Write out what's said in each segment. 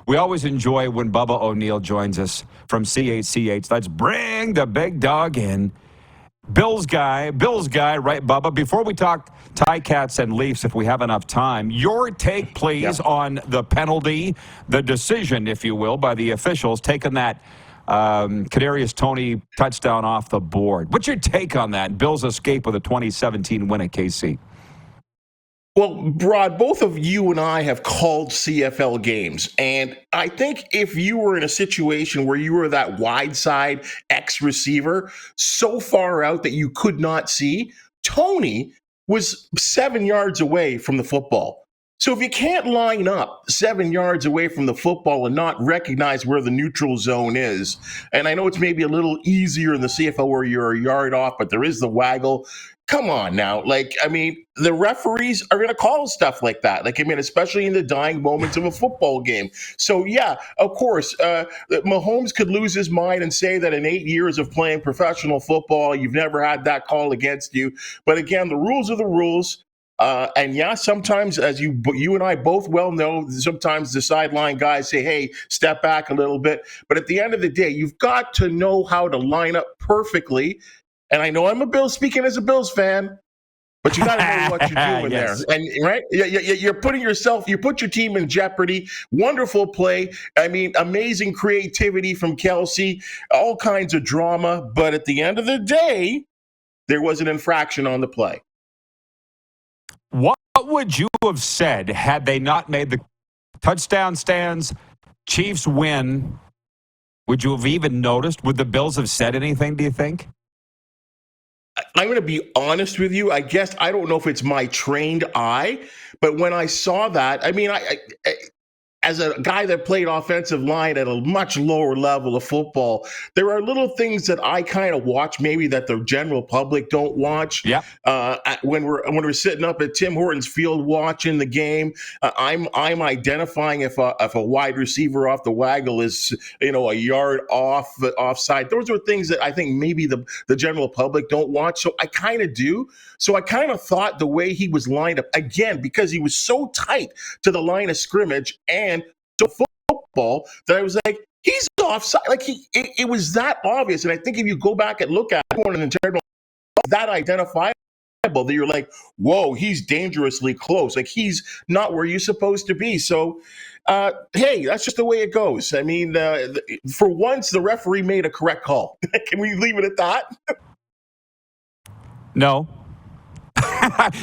We always enjoy when Bubba O'Neil joins us from CHCH. Let's bring the big dog in. Bills guy, right, Bubba? Before we talk Ticats and Leafs, if we have enough time, your take, please, on the penalty, the decision, if you will, by the officials taking that Kadarius Toney touchdown off the board. What's your take on that? Bills escape with a 2017 win at KC. Well, Rod, both of you and I have called CFL games. And I think if you were in a situation where you were that wide side X receiver so far out that you could not see, Toney was 7 yards away from the football. So if you can't line up 7 yards away from the football and not recognize where the neutral zone is, and I know it's maybe a little easier in the CFL where you're a yard off, but there is the waggle. Come on now. The referees are going to call stuff like that. Especially in the dying moments of a football game. So, yeah, of course, Mahomes could lose his mind and say that in 8 years of playing professional football, you've never had that call against you. But again, the rules are the rules. And yeah, sometimes, as you and I both well know, sometimes the sideline guys say, hey, step back a little bit. But at the end of the day, you've got to know how to line up perfectly. And I know I'm speaking as a Bills fan, but you got to know what you're doing yes. there. And right, you're putting you put your team in jeopardy. Wonderful play. I mean, amazing creativity from Kelsey, all kinds of drama. But at the end of the day, there was an infraction on the play. What would you have said had they not made the touchdown stands, Chiefs win? Would you have even noticed? Would the Bills have said anything, do you think? I'm going to be honest with you. I guess I don't know if it's my trained eye, but when I saw that, I mean, I as a guy that played offensive line at a much lower level of football, there are little things that I kind of watch, maybe that the general public don't watch. Yeah. When we're sitting up at Tim Hortons Field watching the game, I'm identifying if a wide receiver off the waggle is a yard offside. Those are things that I think maybe the general public don't watch. So I kind of do. So I kind of thought the way he was lined up, again, because he was so tight to the line of scrimmage and to football, that I was like, he's offside. It was that obvious. And I think if you go back and look at one in general, that identifiable, that you're like, whoa, he's dangerously close. Like, he's not where you're supposed to be. So, hey, that's just the way it goes. I mean, for once, the referee made a correct call. Can we leave it at that? No.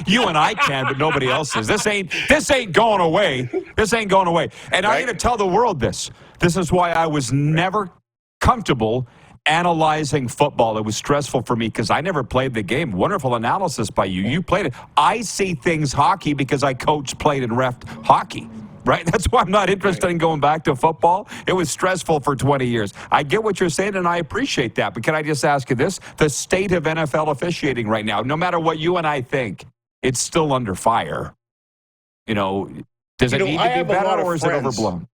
You and I can, but nobody else is. This ain't going away. This ain't going away. And right? I'm going to tell the world this. This is why I was never comfortable analyzing football. It was stressful for me because I never played the game. Wonderful analysis by you. You played it. I see things hockey because I coached, played, and reffed hockey. Right? That's why I'm not interested in going back to football. It was stressful for 20 years. I get what you're saying, and I appreciate that. But can I just ask you this? The state of NFL officiating right now, no matter what you and I think, it's still under fire. Does it need to be better, or is it overblown?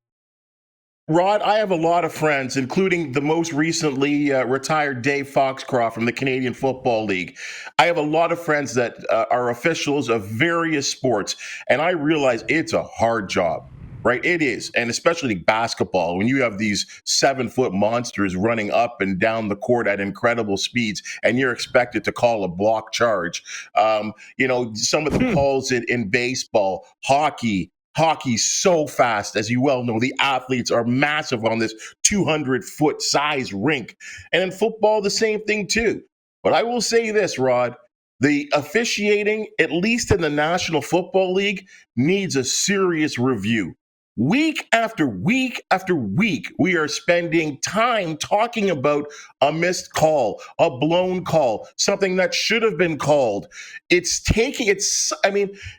Rod, I have a lot of friends, including the most recently retired Dave Foxcroft from the Canadian Football League. I have a lot of friends that are officials of various sports, and I realize it's a hard job, right? It is, and especially basketball, when you have these 7-foot monsters running up and down the court at incredible speeds, and you're expected to call a block charge. Some of the calls in baseball, Hockey's so fast, as you well know. The athletes are massive on this 200-foot size rink. And in football, the same thing too. But I will say this, Rod, the officiating, at least in the National Football League, needs a serious review. Week after week after week, we are spending time talking about a missed call, a blown call, something that should have been called. We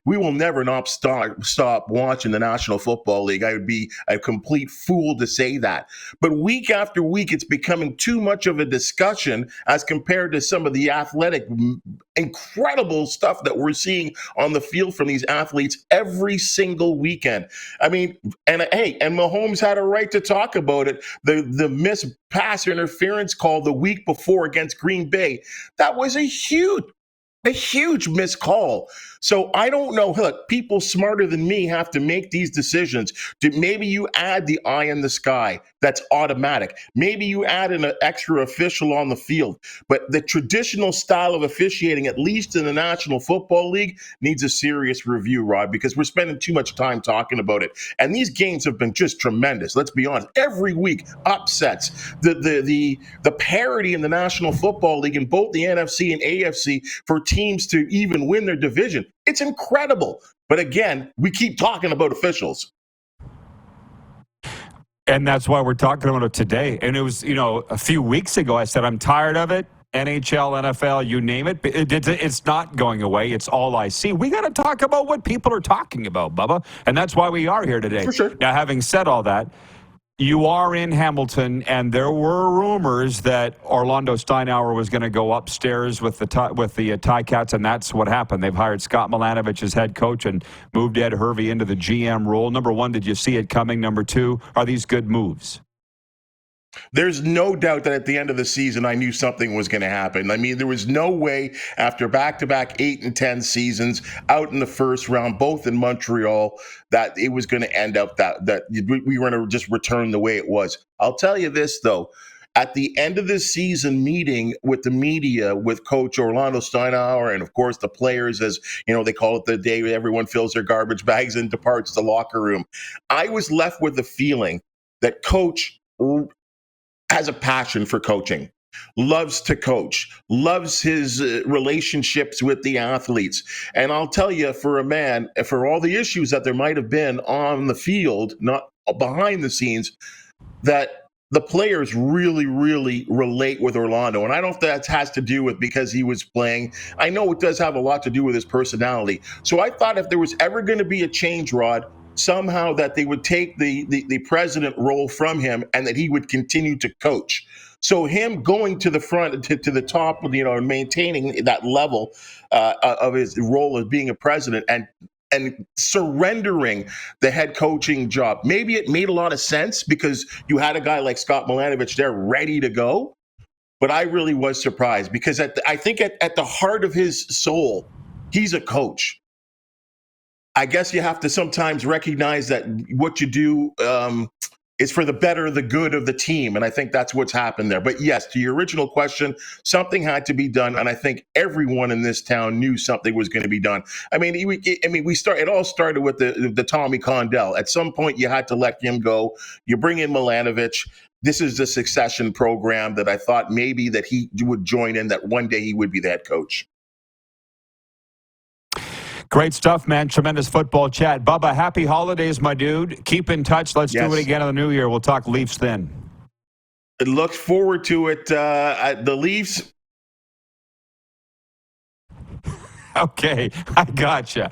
will never not stop watching the National Football League. I would be a complete fool to say that. But week after week, it's becoming too much of a discussion as compared to some of the athletic, incredible stuff that we're seeing on the field from these athletes every single weekend. I mean, and Mahomes had a right to talk about it. The missed pass interference call the week before against Green Bay, that was a huge A huge missed call. So I don't know. Look, people smarter than me have to make these decisions. Maybe you add the eye in the sky. That's automatic. Maybe you add an extra official on the field. But the traditional style of officiating, at least in the National Football League, needs a serious review, Rod, because we're spending too much time talking about it. And these games have been just tremendous. Let's be honest. Every week, upsets. The parity in the National Football League in both the NFC and AFC for teams to even win their division. It's incredible. But again, we keep talking about officials. And that's why we're talking about it today. And it was, a few weeks ago, I said, I'm tired of it. NHL, NFL, you name it. It's not going away. It's all I see. We got to talk about what people are talking about, Bubba. And that's why we are here today. For sure. Now, having said all that, you are in Hamilton, and there were rumors that Orlando Steinauer was going to go upstairs with the Ticats, and that's what happened. They've hired Scott Milanovich as head coach and moved Ed Hervey into the GM role. Number one, did you see it coming? Number two, are these good moves? There's no doubt that at the end of the season, I knew something was going to happen. I mean, there was no way after back-to-back 8 and 10 seasons out in the first round, both in Montreal, that it was going to end up that we were going to just return the way it was. I'll tell you this, though. At the end of this season meeting with the media, with Coach Orlando Steinauer and, of course, the players, as they call it the day everyone fills their garbage bags and departs the locker room, I was left with the feeling that Coach has a passion for coaching, loves to coach, loves his relationships with the athletes. And I'll tell you, for a man, for all the issues that there might have been on the field, not behind the scenes, that the players really, really relate with Orlando. And I don't know if that has to do with because he was playing. I know it does have a lot to do with his personality. So I thought if there was ever going to be a change, Rod, somehow that they would take the president role from him and that he would continue to coach. So him going to the front, to the top, and maintaining that level of his role as being a president and surrendering the head coaching job. Maybe it made a lot of sense because you had a guy like Scott Milanovich there ready to go. But I really was surprised because I think at the heart of his soul, he's a coach. I guess you have to sometimes recognize that what you do is for the better, the good of the team. And I think that's what's happened there. But yes, to your original question, something had to be done. And I think everyone in this town knew something was going to be done. It all started with the Tommy Condell. At some point, you had to let him go. You bring in Milanovich. This is the succession program that I thought maybe that he would join in, that one day he would be the head coach. Great stuff, man. Tremendous football chat. Bubba, happy holidays, my dude. Keep in touch. Let's do it again in the new year. We'll talk Leafs then. Look forward to it. The Leafs. Okay, I gotcha.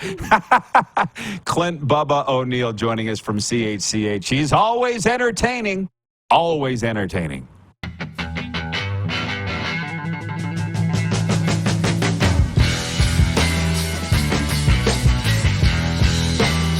Clint Bubba O'Neil joining us from CHCH. He's always entertaining. Always entertaining.